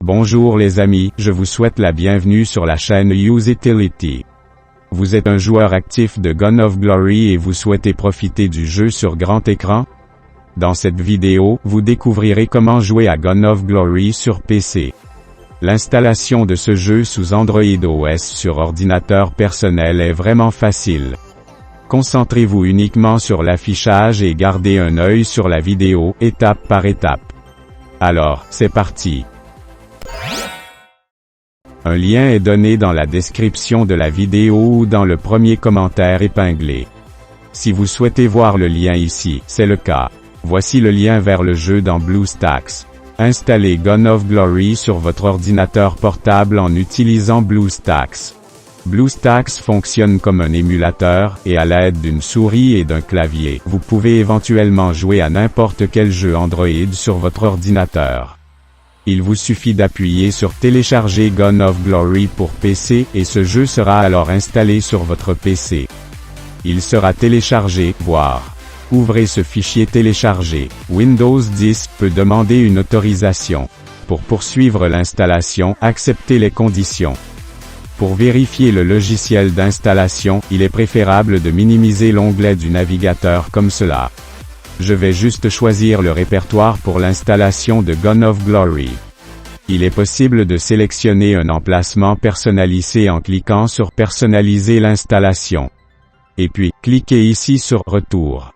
Bonjour les amis, je vous souhaite la bienvenue sur la chaîne Usability. Vous êtes un joueur actif de Gun of Glory et vous souhaitez profiter du jeu sur grand écran? Dans cette vidéo, vous découvrirez comment jouer à Gun of Glory sur PC. L'installation de ce jeu sous Android OS sur ordinateur personnel est vraiment facile. Concentrez-vous uniquement sur l'affichage et gardez un œil sur la vidéo, étape par étape. Alors, c'est parti. Un lien est donné dans la description de la vidéo ou dans le premier commentaire épinglé. Si vous souhaitez voir le lien ici, c'est le cas. Voici le lien vers le jeu dans BlueStacks. Installez Gun of Glory sur votre ordinateur portable en utilisant BlueStacks. BlueStacks fonctionne comme un émulateur, et à l'aide d'une souris et d'un clavier, vous pouvez éventuellement jouer à n'importe quel jeu Android sur votre ordinateur. Il vous suffit d'appuyer sur Télécharger Gun of Glory pour PC, et ce jeu sera alors installé sur votre PC. Il sera téléchargé, voire. Ouvrez ce fichier téléchargé. Windows 10 peut demander une autorisation. Pour poursuivre l'installation, acceptez les conditions. Pour vérifier le logiciel d'installation, il est préférable de minimiser l'onglet du navigateur comme cela. Je vais juste choisir le répertoire pour l'installation de Gun of Glory. Il est possible de sélectionner un emplacement personnalisé en cliquant sur Personnaliser l'installation. Et puis, cliquez ici sur Retour.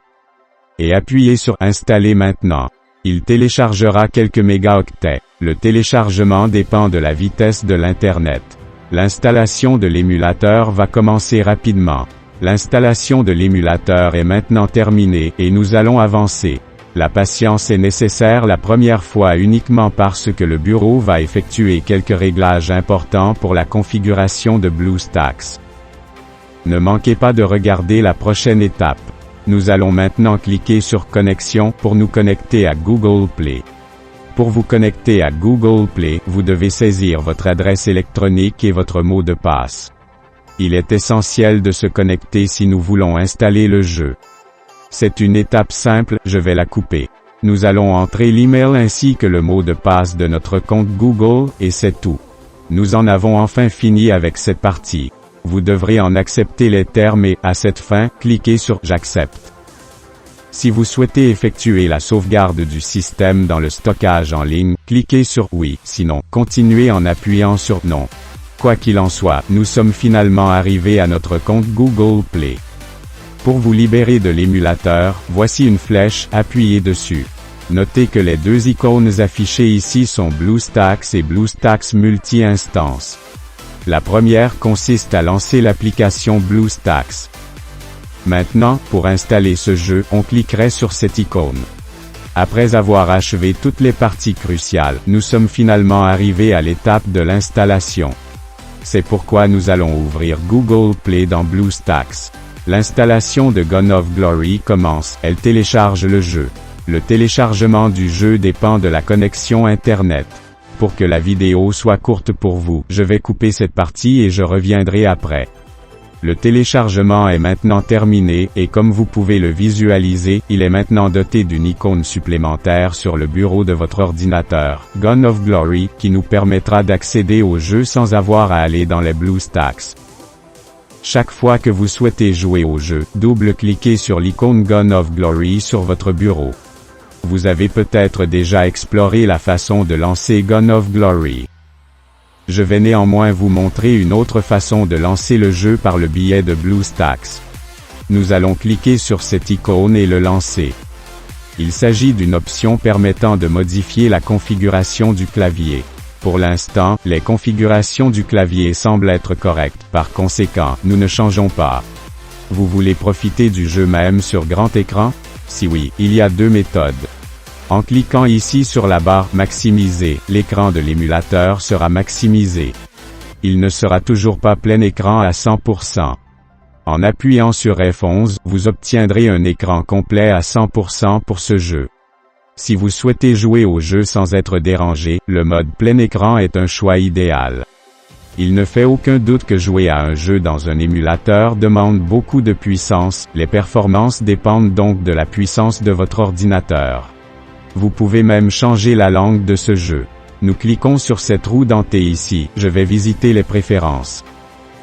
Et appuyez sur Installer maintenant. Il téléchargera quelques mégaoctets. Le téléchargement dépend de la vitesse de l'Internet. L'installation de l'émulateur va commencer rapidement. L'installation de l'émulateur est maintenant terminée, et nous allons avancer. La patience est nécessaire la première fois uniquement parce que le bureau va effectuer quelques réglages importants pour la configuration de BlueStacks. Ne manquez pas de regarder la prochaine étape. Nous allons maintenant cliquer sur Connexion pour nous connecter à Google Play. Pour vous connecter à Google Play, vous devez saisir votre adresse électronique et votre mot de passe. Il est essentiel de se connecter si nous voulons installer le jeu. C'est une étape simple, je vais la couper. Nous allons entrer l'email ainsi que le mot de passe de notre compte Google, et c'est tout. Nous en avons enfin fini avec cette partie. Vous devrez en accepter les termes et, à cette fin, cliquez sur « J'accepte ». Si vous souhaitez effectuer la sauvegarde du système dans le stockage en ligne, cliquez sur « Oui », sinon, continuez en appuyant sur « Non ». Quoi qu'il en soit, nous sommes finalement arrivés à notre compte Google Play. Pour vous libérer de l'émulateur, voici une flèche, appuyez dessus. Notez que les deux icônes affichées ici sont BlueStacks et BlueStacks Multi-Instance. La première consiste à lancer l'application BlueStacks. Maintenant, pour installer ce jeu, on cliquerait sur cette icône. Après avoir achevé toutes les parties cruciales, nous sommes finalement arrivés à l'étape de l'installation. C'est pourquoi nous allons ouvrir Google Play dans BlueStacks. L'installation de Gun of Glory commence, elle télécharge le jeu. Le téléchargement du jeu dépend de la connexion Internet. Pour que la vidéo soit courte pour vous, je vais couper cette partie et je reviendrai après. Le téléchargement est maintenant terminé, et comme vous pouvez le visualiser, il est maintenant doté d'une icône supplémentaire sur le bureau de votre ordinateur, Gun of Glory, qui nous permettra d'accéder au jeu sans avoir à aller dans les BlueStacks. Chaque fois que vous souhaitez jouer au jeu, double-cliquez sur l'icône Gun of Glory sur votre bureau. Vous avez peut-être déjà exploré la façon de lancer Gun of Glory. Je vais néanmoins vous montrer une autre façon de lancer le jeu par le biais de BlueStacks. Nous allons cliquer sur cette icône et le lancer. Il s'agit d'une option permettant de modifier la configuration du clavier. Pour l'instant, les configurations du clavier semblent être correctes, par conséquent, nous ne changeons pas. Vous voulez profiter du jeu même sur grand écran? Si oui, il y a deux méthodes. En cliquant ici sur la barre « Maximiser », l'écran de l'émulateur sera maximisé. Il ne sera toujours pas plein écran à 100%. En appuyant sur F11, vous obtiendrez un écran complet à 100% pour ce jeu. Si vous souhaitez jouer au jeu sans être dérangé, le mode plein écran est un choix idéal. Il ne fait aucun doute que jouer à un jeu dans un émulateur demande beaucoup de puissance, les performances dépendent donc de la puissance de votre ordinateur. Vous pouvez même changer la langue de ce jeu. Nous cliquons sur cette roue dentée ici, je vais visiter les préférences.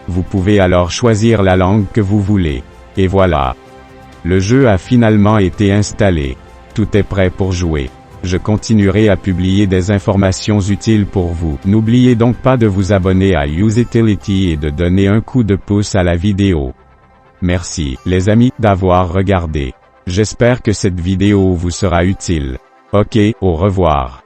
Vous pouvez alors choisir la langue que vous voulez. Et voilà. Le jeu a finalement été installé. Tout est prêt pour jouer. Je continuerai à publier des informations utiles pour vous. N'oubliez donc pas de vous abonner à Usetility et de donner un coup de pouce à la vidéo. Merci, les amis, d'avoir regardé. J'espère que cette vidéo vous sera utile. Ok, au revoir.